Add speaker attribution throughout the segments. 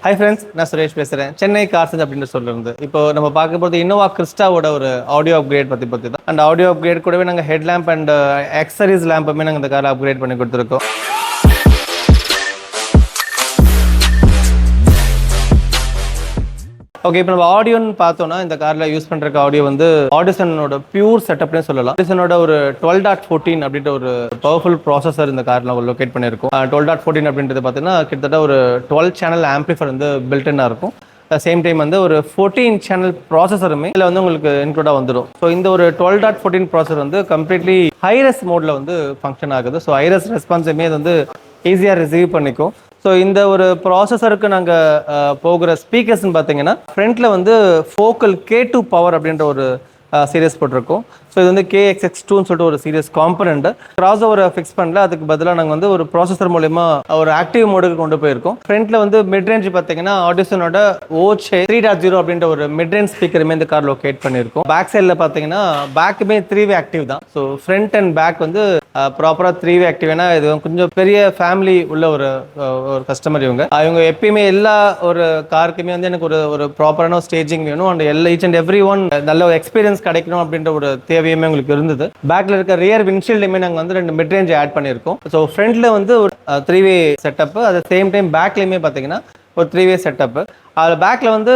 Speaker 1: Hi friends, நான் சுரேஷ் பேசுகிறேன். Chennai cars அப்படின்னு சொல்லிருந்து இப்போ நம்ம பார்க்க போகிறது இன்னோவா கிறிஸ்டாவோட ஒரு ஆடியோ அப்கிரேட் பற்றி தான். அந்த ஆடியோ அப்கிரேட் கூடவே நாங்கள் ஹெட் லேம்ப் அண்ட் ஆக்சசரிஸ் லேம்புமே நாங்கள் இந்த காரை அப்கிரேட் பண்ணி கொடுத்துருக்கோம். ஓகே, இப்போ நம்ம ஆடியோன்னு பார்த்தோம்னா இந்த காரில் யூஸ் பண்ணுற ஆடியோ வந்து ஆடிசனோட பியூர் செட்டப்னே சொல்லலாம். ஆடிசனோட ஒரு 12.14 அப்படின்ற ஒரு பவர்ஃபுல் ப்ராசஸர் இந்த காரில் லொக்கேட் பண்ணியிருக்கும். 12.14 அப்படின்றது பார்த்தீங்கன்னா கிட்டத்தட்ட ஒரு 12 சேனல் ஆம்பிளிஃபையர் வந்து பில்டனாக இருக்கும். சேம் டைம் வந்து ஒரு 14 சேனல் ப்ராசஸருமே இதில் வந்து உங்களுக்கு இன்க்ளூடாக வந்துடும். ஸோ இந்த ஒரு 12.14 ப்ராசஸர் வந்து கம்ப்ளீட்லி ஹைரஸ் மோடில் வந்து ஃபங்க்ஷன் ஆகுது. ஸோ ஹைரஸ் ரெஸ்பான்ஸுமே அது வந்து ஈஸியாக ரிசீவ் பண்ணிக்கும். ஸோ இந்த ஒரு ப்ராசஸருக்கு நாங்கள் போகிற ஸ்பீக்கர்ஸ்ன்னு பார்த்தீங்கன்னா ஃப்ரண்ட்டில் வந்து ஃபோக்கல் K2 பவர் அப்படின்ற ஒரு சீரியஸ் போட்டிருக்கோம். ஸோ இது வந்து KXX2ன்னு சொல்லிட்டு ஒரு சீரியஸ் காம்பனண்ட். கிராஸ் ஓவரை ஃபிக்ஸ் பண்ணல, அதுக்கு பதிலாக நாங்கள் வந்து ஒரு ப்ராசஸர் மூலமா ஒரு ஆக்டிவ் மோடுக்கு கொண்டு போயிருக்கோம். ஃப்ரண்ட்ல வந்து மிட் ரேஞ்ச் பார்த்தீங்கன்னா ஆடிசனோட OCHE 3.0 அப்படின்ற ஒரு மிட் ரேஞ்ச் ஸ்பீக்கருமே இந்த கார் லொக்கேட் பண்ணியிருக்கோம். பேக் சைடில் பார்த்தீங்கன்னா பேக்குமே 3-வே ஆக்டிவ் தான். ஸோ ஃப்ரண்ட் அண்ட் பேக் வந்து ப்ராப்பராக 3-வே ஆக்டிவ். ஏன்னா இது கொஞ்சம் பெரிய ஃபேமிலி உள்ள ஒரு கஸ்டமர். இவங்க எப்பயுமே எல்லா ஒரு காருக்குமே வந்து எனக்கு ஒரு ப்ராப்பரான ஸ்டேஜிங் வேணும் and each and every one நல்ல ஒரு எக்ஸ்பீரியன்ஸ் கிடைக்கணும் அப்படின்ற ஒரு தேவையுமே உங்களுக்கு இருந்தது. பேக்ல இருக்க ரியர் விண்ட்ஷீல்டுமே நாங்கள் வந்து 2 மிட் ரேஞ்ச் ஆட் பண்ணியிருக்கோம். ஸோ ஃப்ரண்ட்ல வந்து ஒரு 3-வே செட்டப், அது சேம் டைம் பேக்லையுமே பார்த்தீங்கன்னா ஒரு 3-வே செட்டப். அதில் பேக்கில் வந்து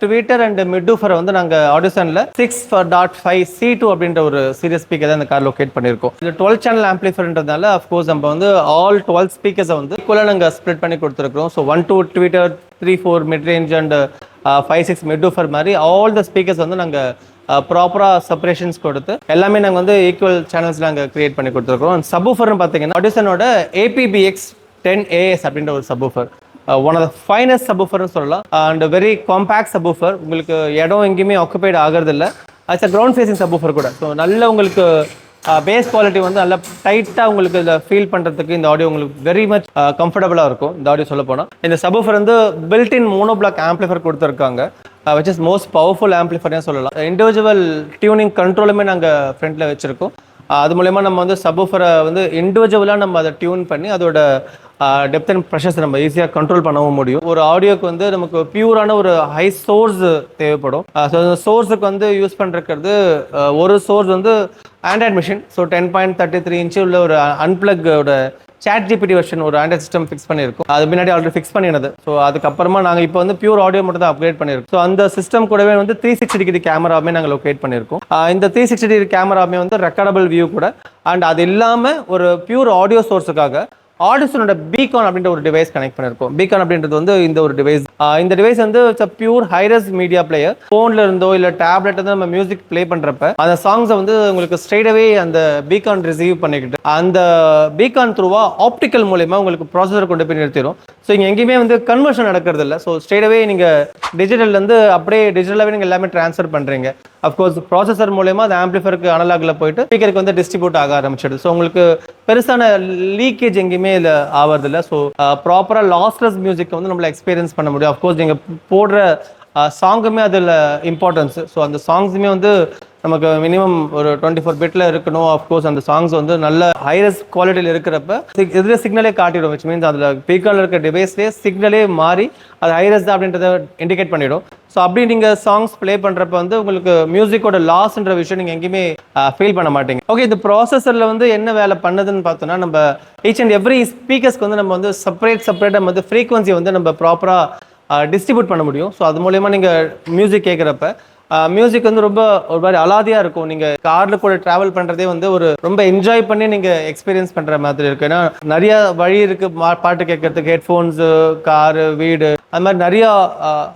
Speaker 1: ட்விட்டர் அண்ட் மிட்ஃபரை வந்து நாங்கள் ஆடிசனில் 6.5 C2 அப்படின்ற ஒரு சீரியஸ் ஸ்பீக்கர் தான் இந்த கார் லொக்கேட் பண்ணியிருக்கோம். இது 12 சேனல் ஆம்பிளிஃபையர்ன்றதுனால அஃப்கோர்ஸ் நம்ம வந்து ஆல் 12 ஸ்பீக்கர்ஸை வந்து ஈக்குவலாக நாங்கள் ஸ்ப்ளிட் பண்ணி கொடுத்துருக்கோம். So 1-2 Twitter, 3-4 mid range and 5-6 மிட்ஃபர் மாதிரி ஆல் த ஸ்பீக்கர்ஸ் வந்து நாங்கள் ப்ராப்பராக செப்பரேஷன்ஸ் கொடுத்து எல்லாமே நாங்கள் வந்து ஈக்குவல் சேனல்ஸ் நாங்கள் கிரியேட் பண்ணி கொடுத்துருக்கோம். சப்வூஃபர்னு பார்த்தீங்கன்னா ஆடிசனோட APBX 10AS அப்படின்ற ஒரு subwoofer, one of the finest சப்வூஃபர்னு சொல்லலாம். அண்ட் வெரி காம்பேக்ட் சப்வூஃபர், உங்களுக்கு இடம் எங்கேயுமே ஆக்குபைட் ஆகிறது இல்லை. அட்ஸ் கிரவுண்ட் ஃபேசிங் சப்வூஃபர் கூட. ஸோ நல்ல உங்களுக்கு பேஸ் குவாலிட்டி வந்து நல்லா டைட்டாக உங்களுக்கு இதில் ஃபீல் பண்ணுறதுக்கு இந்த ஆடியோ உங்களுக்கு வெரி மச் கம்ஃபர்டபுளாக இருக்கும். இந்த ஆடியோ சொல்ல போனால் இந்த சப்வூஃபர் வந்து பில்ட்-இன் மோனோபிளாக் ஆம்பிளிஃபையர் கொடுத்துருக்காங்க, which is most powerful amplifier சொல்லலாம். இண்டிவிஜுவல் டியூனிங் கண்ட்ரோலுமே நாங்கள் ஃப்ரண்ட்டில் வச்சுருக்கோம். அது மூலயமா நம்ம வந்து சப்வூஃபரை வந்து இண்டிவிஜுவலாக நம்ம அதை டியூன் பண்ணி அதோட டெப்த் அண்ட் ப்ரெஷர்ஸ் நம்ம ஈஸியாக கண்ட்ரோல் பண்ணவும் முடியும். ஒரு ஆடியோக்கு வந்து நமக்கு பியூரான ஒரு ஹை சோர்ஸ் தேவைப்படும். ஸோ அந்த சோர்ஸுக்கு வந்து யூஸ் பண்ணுறது ஒரு சோர்ஸ் வந்து ஆண்ட்ராய்ட் மிஷின். ஸோ 10.33 இன்ச்சு உள்ள ஒரு அன்பிளக்கோட ChatGPT வெர்ஷன் ஒரு ஆண்ட்ராய்ட் சிஸ்டம் ஃபிக்ஸ் பண்ணியிருக்கும். அது முன்னாடி ஆல்ரெடி ஃபிக்ஸ் பண்ணினது. ஸோ அதுக்கப்புறமா நாங்கள் இப்போ வந்து பியூர் ஆடியோ மட்டும் தான் அப்கிரேட் பண்ணியிருக்கோம். ஸோ அந்த சிஸ்டம் கூடவே வந்து 360 டிகிரி கேமராவுமே நாங்கள் லொக்கேட் பண்ணியிருக்கோம். இந்த 360 டிகிரி கேமராவுமே வந்து ரெக்கார்டபிள் வியூ கூட. அண்ட் அது இல்லாமல் ஒரு பியூர் ஆடியோ சோர்ஸுக்காக ஆடிசனோட பீகான் அப்படின்ற ஒரு டிவைஸ் கனெக்ட் பண்ணியிருக்கோம். பீகான் அப்படின்றது வந்து இந்த ஒரு டிவைஸ். இந்த டிவைஸ் வந்து பியூர் ஹைரஸ் மீடியா பிளேயர். ஃபோன்ல இருந்தோ இல்லை டேப்லெட் வந்து நம்ம மியூசிக் பிளே பண்றப்ப அந்த சாங்ஸை வந்து உங்களுக்கு ஸ்ட்ரெயிட்டாவே அந்த பீகான் ரிசீவ் பண்ணிக்கிட்டு அந்த பீகான் த்ரூவா ஆப்டிக்கல் மூலமா உங்களுக்கு ப்ராசஸர் கொண்டு போய் நிறுத்திடும். ஸோ இங்கே எங்கேயுமே வந்து கன்வர்ஷன் நடக்கிறது இல்லை. ஸோ ஸ்ட்ரெயிட்டாவே நீங்கள் டிஜிட்டல்லேருந்து அப்படியே டிஜிட்டலாகவே நீங்கள் எல்லாமே ட்ரான்ஸ்ஃபர் பண்ணுறீங்க. அஃப்கோர்ஸ் ப்ராசஸர் மூலமா அந்த ஆம்பிளிஃபருக்கு அனலாகில் போயிட்டு ஸ்பீக்கருக்கு வந்து டிஸ்ட்ரிபியூட் ஆக ஆரம்பிச்சிடுது. ஸோ உங்களுக்கு பெருசான லீக்கேஜ் எங்கேயுமே இதில் ஆவறதில்லை. ஸோ ப்ராப்பராக லாஸ்லெஸ் மியூசிக் வந்து நம்மள எக்ஸ்பீரியன்ஸ் பண்ண முடியும். அஃப்கோர்ஸ் நீங்கள் போடுற சாங்குமே அதில் இம்பார்ட்டன்ஸ். ஸோ அந்த சாங்ஸுமே வந்து நமக்கு மினிமம் ஒரு 24 பிட்ல இருக்கணும். அஃப்கோர்ஸ் அந்த சாங்ஸ் வந்து நல்ல ஹைரஸ் குவாலிட்டியில் இருக்கிறப்ப இதில் சிக்னலே காட்டிடும். விச் மீன்ஸ் அதில் ஸ்பீக்கரில் இருக்க டிவைஸ்லேயே சிக்னலே மாறி அது ஹைரஸ் தான் அப்படின்றத இண்டிகேட் பண்ணிடும். ஸோ அப்படி நீங்கள் சாங்ஸ் ப்ளே பண்ணுறப்ப வந்து உங்களுக்கு மியூசிக்கோட லாஸ்ன்ற விஷயம் நீங்கள் எங்கேயுமே ஃபீல் பண்ண மாட்டீங்க. ஓகே, இந்த ப்ராசஸரில் வந்து என்ன வேலை பண்ணுதுன்னு பார்த்தோன்னா நம்ம ஈச் அண்ட் எவ்ரி ஸ்பீக்கர்ஸ்க்கு வந்து நம்ம வந்து செப்பரேட்டாக வந்து ஃப்ரீக்வன்சியை வந்து நம்ம ப்ராப்பராக டிஸ்ட்ரிபியூட் பண்ண முடியும். ஸோ அது மூலயமா நீங்கள் மியூசிக் கேட்குறப்ப மியூசிக் வந்து ரொம்ப ஒரு மாதிரி அலாதியாக இருக்கும். நீங்கள் காரில் கூட ட்ராவல் பண்ணுறதே வந்து ஒரு ரொம்ப என்ஜாய் பண்ணி நீங்கள் எக்ஸ்பீரியன்ஸ் பண்ணுற மாதிரி இருக்கும். ஏன்னா நிறைய வழி இருக்குது பாட்டு கேட்கறதுக்கு. ஹெட்ஃபோன்ஸு, காரு, வீடு, அது மாதிரி நிறையா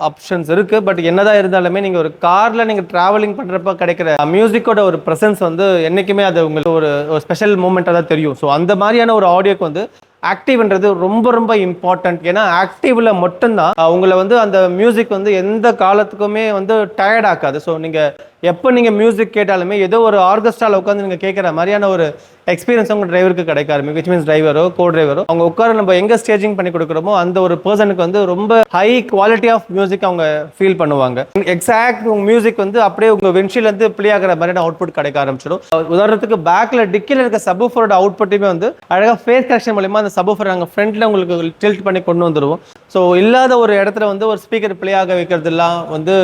Speaker 1: ஆப்ஷன்ஸ் இருக்குது. பட் என்னதான் இருந்தாலுமே நீங்கள் ஒரு காரில் நீங்கள் ட்ராவலிங் பண்ணுறப்ப கிடைக்கிற மியூசிக்கோட ஒரு ப்ரெசன்ஸ் வந்து என்றைக்குமே அது உங்களுக்கு ஒரு ஸ்பெஷல் மூமெண்ட்டாக தான் தெரியும். ஸோ அந்த மாதிரியான ஒரு ஆடியோக்கு வந்து ஆக்டிவ்ன்றது ரொம்ப ரொம்ப இம்பார்ட்டன்ட். ஏன்னா ஆக்டிவ்ல மட்டும்தான் உங்களை வந்து அந்த மியூசிக் வந்து எந்த காலத்துக்குமே வந்து டயர்ட் ஆக்காது. ஸோ நீங்கள் எப்போ நீங்கள் மியூசிக் கேட்டாலுமே ஏதோ ஒரு ஆர்கெஸ்ட்ராவில் உட்காந்து நீங்கள் கேட்குற மாதிரியான ஒரு எக்ஸ்பீரியன்ஸ் உங்கள் டிரைவருக்கு கிடைக்க ஆரம்பிக்கும். விச் மீன்ஸ் டிரைவரோ கோ டிரைவரோ அவங்க உட்கார நம்ம எங்கே ஸ்டேஜிங் பண்ணி கொடுக்குறோமோ அந்த ஒரு பர்சனுக்கு வந்து ரொம்ப ஹை குவாலிட்டி ஆஃப் மியூசிக் அவங்க ஃபீல் பண்ணுவாங்க. எக்ஸாக்ட் உங்கள் மியூசிக் வந்து அப்படியே உங்கள் விண்ட்ஷீல்லேருந்து பிளே ஆகிற மாதிரியான அவுட்புட் கிடைக்க ஆரம்பிச்சிடும். உதாரணத்துக்கு பேக்கில் டிக்கில் இருக்க சப்வூஃபரோட அவுட்புட்டுமே வந்து அழகாக ஃபேஸ் கரெக்ஷன் மூலமா அந்த வந்து சப்வூஃபர் நாங்கள் ஃப்ரண்ட்டில் உங்களுக்கு டில்ட் பண்ணி கொண்டு வந்துடுவோம். ஸோ இல்லாத ஒரு இடத்துல வந்து ஒரு ஸ்பீக்கர் ப்ளே ஆக வைக்கிறதுலாம் வந்து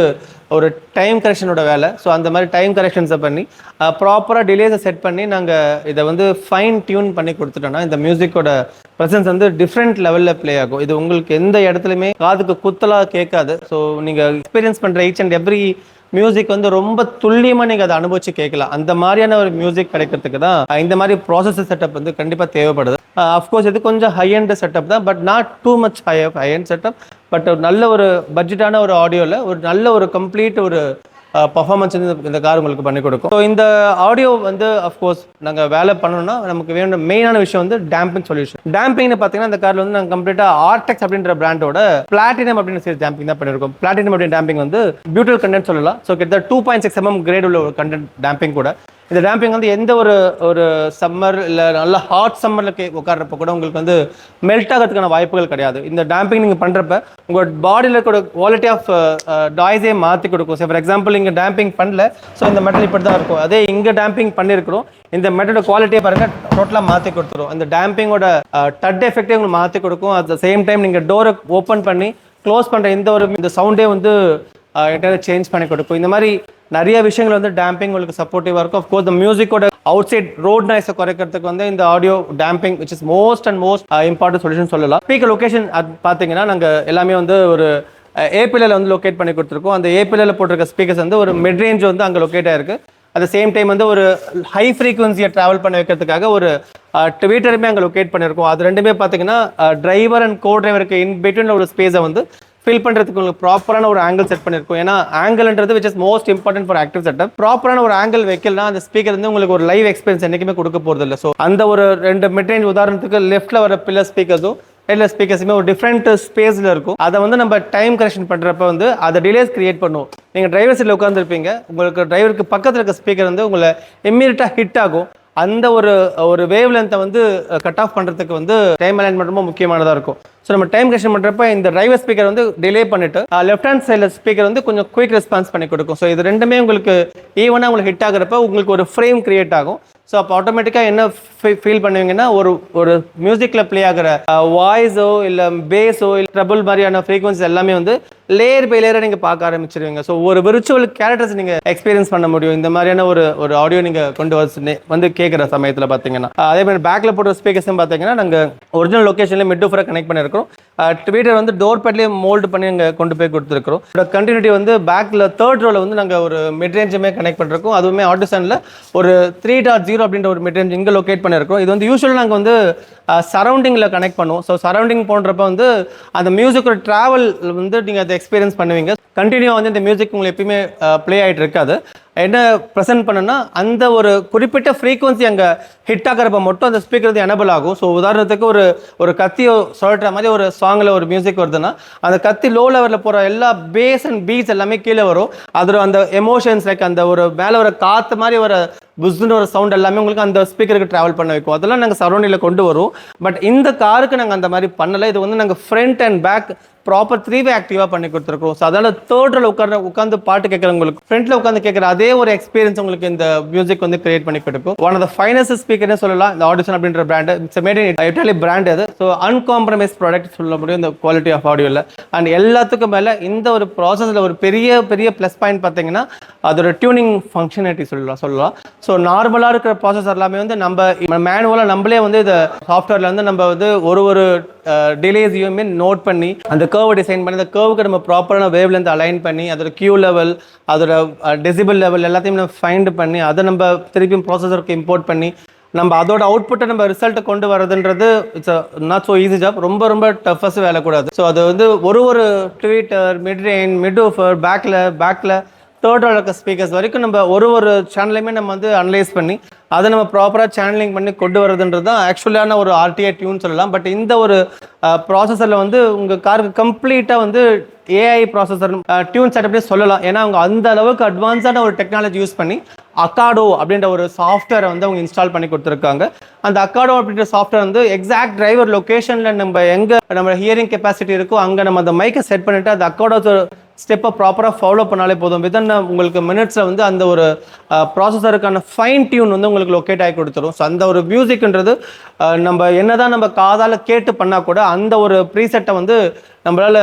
Speaker 1: ஒரு டைம் கரெக்ஷனோட வேலை. ஸோ அந்த மாதிரி டைம் கரெக்ஷன்ஸை பண்ணி ப்ராப்பராக டிலேஸை செட் பண்ணி நாங்கள் இதை வந்து ஃபைன் டியூன் பண்ணி கொடுத்துட்டோன்னா இந்த மியூசிக்கோட ப்ரெசன்ஸ் வந்து டிஃப்ரெண்ட் லெவலில் ப்ளே ஆகும். இது உங்களுக்கு எந்த இடத்துலையுமே காதுக்கு குத்தலாக கேட்காது. ஸோ நீங்கள் எக்ஸ்பீரியன்ஸ் பண்ணுற ஈச் அண்ட் எவ்ரி மியூசிக் வந்து ரொம்ப துல்லியமாக நீங்கள் அதை அனுபவிச்சு கேட்கலாம். அந்த மாதிரியான ஒரு மியூசிக் கிடைக்கிறதுக்கு தான் இந்த மாதிரி ப்ராசஸர் செட்டப் வந்து கண்டிப்பாக தேவைப்படுது. அஃப்கோர்ஸ் இது கொஞ்சம் ஹை அண்ட் செட்டப் தான், but not too much high and setup. But ஒரு நல்ல ஒரு பட்ஜெட்டான ஒரு ஆடியோவில் ஒரு நல்ல ஒரு கம்ப்ளீட் ஒரு பர்ஃபார்மன்ஸ் வந்து இந்த கார் உங்களுக்கு பண்ணி கொடுக்கும். ஸோ இந்த ஆடியோ வந்து அஃப்கோர்ஸ் நாங்கள் வேலை பண்ணணும்னா நமக்கு வேணும் மெயினான விஷயம் வந்து டேம்பிங் சொல்யூஷன். டேம்பிங்னு பார்த்தீங்கன்னா இந்த காரில் வந்து நாங்கள் கம்ப்ளீட்டாக ஆர்டெக்ஸ் அப்படின்ற பிராண்டோட பிளாட்டினம் அப்படின்னு சரி டேம்பிங் தான் பண்ணியிருக்கோம். பிளாட்டினம் அப்படின்னு டேம்பிங் வந்து பியூட்டல் கண்டென்ட் சொல்லலாம். ஸோ கிட்ட 2.6 mm கிரேட் உள்ள ஒரு கண்டென்ட் டேம்பிங் கூட. இந்த டேம்பிங் வந்து எந்த ஒரு சம்மர் இல்லை நல்ல ஹாட் சம்மரில் உட்கார்றப்ப கூட உங்களுக்கு வந்து மெல்ட் ஆகிறதுக்கான வாய்ப்புகள் கிடையாது. இந்த டேம்பிங் நீங்கள் பண்ணுறப்ப உங்கள் பாடியில் இருக்கிற குவாலிட்டி ஆஃப் டாய்ஸே மாற்றி கொடுக்கும். ஃபார் எக்ஸாம்பிள் இங்கே டேம்பிங் பண்ணல, ஸோ இந்த மெட்டல் இப்படி தான் இருக்கும். அதே இங்கே டேம்பிங் பண்ணியிருக்கிறோம், இந்த மெட்டலோட குவாலிட்டியை பாருங்கள் டோட்டலாக மாற்றி கொடுத்துரும். இந்த டேம்பிங்கோட டட் எஃபெக்டே உங்களுக்கு மாற்றி கொடுக்கும். அட் த சேம் டைம் நீங்கள் டோரை ஓப்பன் பண்ணி க்ளோஸ் பண்ணுற இந்த சவுண்டே வந்து சேஞ்ச் பண்ணி கொடுக்கும். இந்த மாதிரி நிறைய விஷயங்கள் வந்து டேம்பிங் உங்களுக்கு சப்போர்ட்டிவாக இருக்கும். அஃப்கோர்ஸ் இந்த மியூசிக்கோட அவுட் சைட் ரோட் நாய்ஸை குறைக்கிறதுக்கு வந்து இந்த audio damping which is most important solution சொல்லலாம். ஸ்பீக்கர் லொகேஷன் அது பார்த்தீங்கன்னா நாங்கள் எல்லாமே வந்து ஒரு ஏபிஎல்ல வந்து லொக்கேட் பண்ணி கொடுத்துருக்கோம். அந்த ஏபிஎல்ல போட்டிருக்க ஸ்பீக்கர்ஸ் வந்து ஒரு மிட் ரேஞ்ச் வந்து அங்கே லொக்கேட் ஆயிருக்கு. அட் த சேம் டைம் வந்து ஒரு ஹை ஃப்ரீக்வன்சியை ட்ராவல் பண்ண வைக்கிறதுக்காக ஒரு ட்விட்டருமே அங்கே லொக்கேட் பண்ணியிருக்கோம். அது ரெண்டுமே பார்த்தீங்கன்னா டிரைவர் அண்ட் கோ டிரைவருக்கு இன் பிட்வீன் ஒரு ஸ்பேஸை வந்து ஃபில் பண்ணுறதுக்கு உங்களுக்கு ப்ராப்பரான ஒரு ஆங்கிள் செட் பண்ணியிருக்கும். ஏன்னா ஆங்கிள்ன்றது which is most important for active setup. ப்ராப்பரான ஒரு ஆங்கிள் வைக்கலனா அந்த ஸ்பீக்கர் வந்து உங்களுக்கு ஒரு லைவ் எக்ஸ்பீரியன்ஸ் என்றைக்குமே கொடுக்க போகிறது இல்லை. ஸோ அந்த ஒரு 2 மிட் ரேஞ்ச் உதாரணத்துக்கு லெஃப்ட்டில் வர பில்லர் ஸ்பீக்கர்ஸும் எல்லா ஸ்பீக்கர்ஸுமே ஒரு டிஃப்ரெண்ட் ஸ்பேஸில் இருக்கும். அதை வந்து நம்ம டைம் கரெக்ஷன் பண்ணுறப்ப வந்து அதை டிலேஸ் கிரியேட் பண்ணுவோம். நீங்கள் டிரைவர் சீட்டில் உட்காந்துருப்பீங்க, உங்களுக்கு டிரைவருக்கு பக்கத்தில் இருக்க ஸ்பீக்கர் வந்து உங்களை இம்மீடியட்டாக ஹிட் ஆகும். அந்த ஒரு வேவ் லென்த்தை வந்து கட் ஆஃப் பண்ணுறதுக்கு வந்து டைம் அலைன்மெண்ட் ரொம்ப முக்கியமானதாக இருக்கும். ஸோ நம்ம டைம் கரெக்ஷன் பண்ணுறப்ப இந்த டிரைவர் ஸ்பீக்கர் வந்து டிலே பண்ணிட்டு லெஃப்ட் ஹேண்ட் சைடில் ஸ்பீக்கர் வந்து கொஞ்சம் குயிக் ரெஸ்பான்ஸ் பண்ணி கொடுக்கும். ஸோ இது ரெண்டுமே உங்களுக்கு ஈவனாக உங்களுக்கு ஹிட் ஆகிறப்ப உங்களுக்கு ஒரு ஃப்ரேம் கிரியேட் ஆகும். ஸோ அப்போ ஆட்டோமேட்டிக்காக என்ன ஃபீல் பண்ணுவீங்கன்னா ஒரு மியூசிக்கில் ப்ளே ஆகிற வாய்ஸோ இல்லை பேஸோ இல்லை ட்ரபிள் மாதிரியான ஃப்ரீக்வன்சி எல்லாமே வந்து லேயர் பை லேயராக நீங்கள் பார்க்க ஆரம்பிச்சிருவீங்க. ஸோ ஒரு விர்ச்சுவல் கேரக்டர்ஸ் நீங்கள் எக்ஸ்பீரியன்ஸ் பண்ண முடியும் இந்த மாதிரியான ஒரு ஆடியோ நீங்கள் கொண்டு வந்து கேட்குற சமயத்தில் பார்த்தீங்கன்னா. அதே மாதிரி பேக்கில் போட்ட ஸ்பீக்கர்ஸும் பார்த்தீங்கன்னா நாங்கள் ஒரிஜினல் லொக்கேஷனில் மிட் டூஃபராக கனெக்ட் பண்ணியிருக்கோம். ட்விட்டர் வந்து டோர் பேட்லேயே மோல்டு பண்ணி நாங்கள் கொண்டு போய் கொடுத்துருக்கோம். கண்டினியூட்டி வந்து பேக்கில் 3rd ரோவில் வந்து நாங்கள் ஒரு மிட் ரேஞ்சுமே கனெக்ட் பண்ணிருக்கோம். அதுவுமே ஆர்டிசனில் ஒரு 3.0 அப்படின்ற ஒரு மிட் ரேஞ்ச் இங்கே லொக்கேட் பண்ணியிருக்கோம். இது வந்து யூஸ்வலாக நாங்கள் வந்து சரௌண்டிங்கில் கனெக்ட் பண்ணுவோம். ஸோ சரௌண்டிங் போன்றப்ப வந்து அந்த மியூசிக்கோட ட்ராவல் வந்து நீங்கள் அதை எக்ஸ்பீரியன்ஸ் பண்ணுவீங்க. கண்டினியூவாக வந்து இந்த மியூசிக் உங்களுக்கு எப்பயுமே ப்ளே ஆகிட்டு இருக்காது. என்ன ப்ரெசென்ட் பண்ணுன்னா அந்த ஒரு குறிப்பிட்ட ஃப்ரீக்வன்சி அங்கே ஹிட் ஆகிறப்ப மட்டும் அந்த ஸ்பீக்கர் வந்து எனபிள் ஆகும். ஸோ உதாரணத்துக்கு ஒரு கத்தியோ சொல்கிற மாதிரி ஒரு சாங்கில் ஒரு மியூசிக் வருதுன்னா அந்த கத்தி லோ லெவலில் போகிற எல்லா பேஸ் அண்ட் பீட்ஸ் எல்லாமே கீழே வரும். அதில் அந்த எமோஷன்ஸ் லைக் அந்த ஒரு மேலே ஒரு காற்று மாதிரி ஒரு புஸ்ன்னு ஒரு சவுண்ட் எல்லாமே உங்களுக்கு அந்த ஸ்பீக்கருக்கு ட்ராவல் பண்ண வைக்கும். அதெல்லாம் நாங்கள் சரௌண்டிங்கில் கொண்டு வரும். பட் இந்த காருக்கு நாங்கள் அந்த மாதிரி பண்ணலை. இது வந்து நாங்கள் front and back proper 3-way ஆக்டிவாக பண்ணி கொடுத்துருக்கோம். ஸோ அதனால் 3rd ரோவில் உட்காந்து பாட்டு கேட்குறவங்களுக்கு ஃப்ரண்ட்டில் உட்காந்து கேட்குற அதே ஒரு எக்ஸ்பீரியன்ஸ் உங்களுக்கு இந்த மியூசிக் வந்து கிரியேட் பண்ணி கொடுக்கும். ஒன் ஆஃப் த ஃபைனஸ்ட் ஸ்பீக்கர்னே சொல்லலாம் இந்த ஆடிசன் அப்படின்ற brand. It's made in Italy brand அது. ஸோ அன்காம்ப்ரமைஸ் ப்ராடக்ட் சொல்ல முடியும் இந்த குவாலிட்டி ஆஃப் ஆடியோவில். அண்ட் எல்லாத்துக்கும் மேலே இந்த ஒரு ப்ராசஸில் ஒரு பெரிய ப்ளஸ் பாயிண்ட் பார்த்தீங்கன்னா அதோட டியூனிங் ஃபங்க்ஷனாலிட்டி சொல்லலாம். ஸோ நார்மலாக இருக்கிற ப்ராசஸர் எல்லாமே வந்து நம்ம மேனுவலாக நம்மளே வந்து இந்த சாஃப்ட்வேரில் வந்து நம்ம வந்து ஒரு டிலேஸையுமே நோட் பண்ணி அந்த கர்வை டிசைன் பண்ணி அந்த கர்வுக்கு நம்ம ப்ராப்பரான வேவ் லென்த் அலைன் பண்ணி அதோட கியூ லெவல் அதோட டெசிபிள் லெவல் எல்லாத்தையும் நம்ம ஃபைண்ட் பண்ணி அதை நம்ம திருப்பியும் ப்ராசஸருக்கு இம்போர்ட் பண்ணி நம்ம அதோட அவுட்புட்டை நம்ம ரிசல்ட்டை கொண்டு வரதுன்றது it's not so easy job. ரொம்ப டஃபஸ்ட் வேலை கூடாது. ஸோ அது வந்து ஒரு tweeter mid range mid woofer பேக்கில் 3rd ரோவில் இருக்க ஸ்பீக்கர்ஸ் வரைக்கும் நம்ம ஒரு சேனலையுமே நம்ம வந்து அனலைஸ் பண்ணி அதை நம்ம ப்ராப்பராக சேனலிங் பண்ணி கொண்டு வரதுன்றது தான் ஆக்சுவலான ஒரு ஆர்டிஐ டியூன் சொல்லலாம். பட் இந்த ஒரு ப்ராசஸரில் வந்து உங்கள் காருக்கு கம்ப்ளீட்டாக வந்து ஏஐ ப்ராசஸர் டியூன் செட்டப்னே சொல்லலாம். ஏன்னா அவங்க அந்த அளவுக்கு அட்வான்ஸான ஒரு டெக்னாலஜி யூஸ் பண்ணி அக்காடோ அப்படின்ற ஒரு சாஃப்ட்வேரை வந்து அவங்க இன்ஸ்டால் பண்ணி கொடுத்துருக்காங்க. அந்த அக்காடோ அப்படின்ற சாஃப்ட்வேர் வந்து எக்ஸாக்ட் டிரைவர் லொக்கேஷனில் நம்ம எங்கே நம்ம ஹியரிங் கெப்பாசிட்டி இருக்கோ அங்கே நம்ம அந்த மைக்கை செட் பண்ணிவிட்டு அந்த அக்காடோ ஸ்டெப்பை ப்ராப்பராக ஃபாலோ பண்ணாலே போதும். வித்தின் உங்களுக்கு மினிட்ஸில் வந்து அந்த ஒரு ப்ராசஸருக்கான ஃபைன் டியூன் வந்து உங்களுக்கு லொக்கேட் ஆகி கொடுத்துரும். ஸோ அந்த ஒரு மியூசிக்ன்றது நம்ம என்னதான் நம்ம காதால் கேட்டு பண்ணால் கூட அந்த ஒரு ப்ரீசெட்டை வந்து நம்மளால்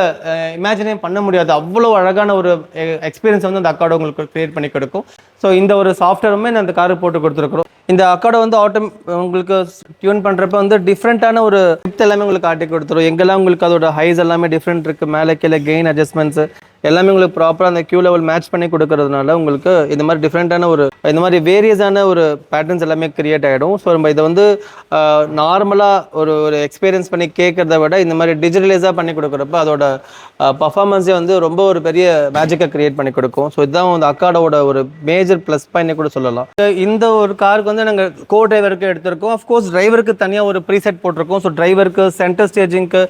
Speaker 1: இமேஜினே பண்ண முடியாது. அவ்வளோ அழகான ஒரு எக்ஸ்பீரியன்ஸ் வந்து அந்த அக்கார்டை உங்களுக்கு க்ரியேட் பண்ணி கொடுக்கும். ஸோ இந்த ஒரு சாஃப்ட்வேருமே நான் அந்த காருக்கு போட்டு கொடுத்துருக்குறோம். இந்த அக்கார்டை வந்து உங்களுக்கு டியூன் பண்ணுறப்ப வந்து டிஃப்ரெண்ட்டான ஒரு டிப்த் எல்லாமே உங்களுக்கு காட்டி கொடுத்துரும். எங்கெல்லாம் உங்களுக்கு அதோட ஹைஸ் எல்லாமே டிஃப்ரெண்ட் இருக்குது, மேலே கீழே கெயின் அட்ஜஸ்ட்மெண்ட்ஸு எல்லாமே உங்களுக்கு ப்ராப்பராக அந்த கியூ லெவல் மேட்ச் பண்ணி கொடுக்கறதுனால உங்களுக்கு இந்த மாதிரி டிஃப்ரெண்ட்டான ஒரு இந்த மாதிரி வேரியஸான ஒரு பேட்டர்ன்ஸ் எல்லாமே கிரியேட் ஆகிடும். ஸோ நம்ம இதை வந்து நார்மலாக ஒரு எக்ஸ்பீரியன்ஸ் பண்ணி கேட்குறத விட இந்த மாதிரி டிஜிட்டலைஸாக பண்ணி கொடுக்குறப்ப அதோட பர்ஃபார்மன்ஸே வந்து ரொம்ப ஒரு பெரிய மேஜிக்கை கிரியேட் பண்ணி கொடுக்கும். ஸோ இதுதான் அந்த அக்கார்டோட ஒரு மேஜர் ப்ளஸ் பாயிண்ட் கூட சொல்லலாம். இந்த ஒரு காருக்கு வந்து நாங்கள் கோ டிரைவருக்கு எடுத்திருக்கோம். அஃப்கோர்ஸ் டிரைவருக்கு தனியாக ஒரு ப்ரீசெட் போட்டிருக்கோம். ஸோ டிரைவருக்கு, சென்டர் ஸ்டேஜிங்க்கு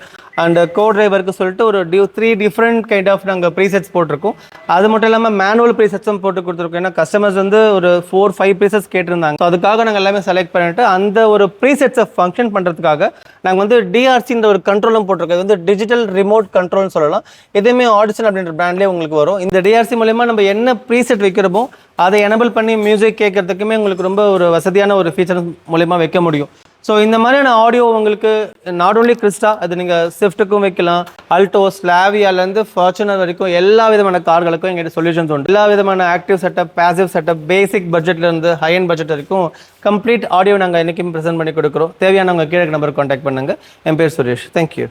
Speaker 1: அண்ட் கோ டிரைவருக்கு சொல்லிட்டு ஒரு 3 டிஃப்ரெண்ட் கைண்ட் ஆஃப் நாங்கள் ப்ரீசெட்ஸ் போட்டிருக்கோம். அது மட்டும் இல்லாமல் மேனுவல் ப்ரீசெட்ஸும் போட்டு கொடுத்துருக்கோம். ஏன்னா கஸ்டமர்ஸ் வந்து ஒரு 4-5 ப்ரீசெட்ஸ் கேட்டிருந்தாங்க. ஸோ அதுக்காக நாங்கள் எல்லாமே செலக்ட் பண்ணிட்டு அந்த ஒரு ப்ரீசெட்ஸை ஃபங்க்ஷன் பண்ணுறதுக்காக நாங்கள் வந்து டிஆர்சின்ற ஒரு கண்ட்ரோலும் போட்டிருக்கோம். இது வந்து டிஜிட்டல் ரிமோட் கண்ட்ரோல்னு சொல்லலாம். எதுவுமே ஆடிஷன் அப்படின்ற பிராண்ட்லேயே உங்களுக்கு வரும். இந்த டிஆர்சி மூலமா நம்ம என்ன ப்ரீசெட் வைக்கிறோமோ அதை எனபிள் பண்ணி மியூசிக் கேட்கறதுக்குமே உங்களுக்கு ரொம்ப ஒரு வசதியான ஒரு ஃபீச்சர் மூலமா வைக்க முடியும். ஸோ இந்த மாதிரியான ஆடியோ உங்களுக்கு நாட் ஓன்லி கிறிஸ்டா, அது நீங்கள் ஸ்விஃப்ட்டுக்கும் வைக்கலாம், அல்டோ, ஸ்லாவியாலேருந்து ஃபார்ச்சுனர் வரைக்கும் எல்லா விதமான கார்களுக்கும் எங்கிட்ட சொல்யூஷன்ஸ் உண்டு. எல்லா விதமான active setup, passive setup, basic பட்ஜெட்லேருந்து ஹை அண்ட் பட்ஜெட் வரைக்கும் கம்ப்ளீட் ஆடியோ நாங்கள் என்றைக்கும் ப்ரெசென்ட் பண்ணி கொடுக்குறோம். தேவையானவங்க கீழே நம்பருக்கு கான்டாக்ட் பண்ணுங்கள். என் பேர் சுரேஷ். தேங்க்யூ.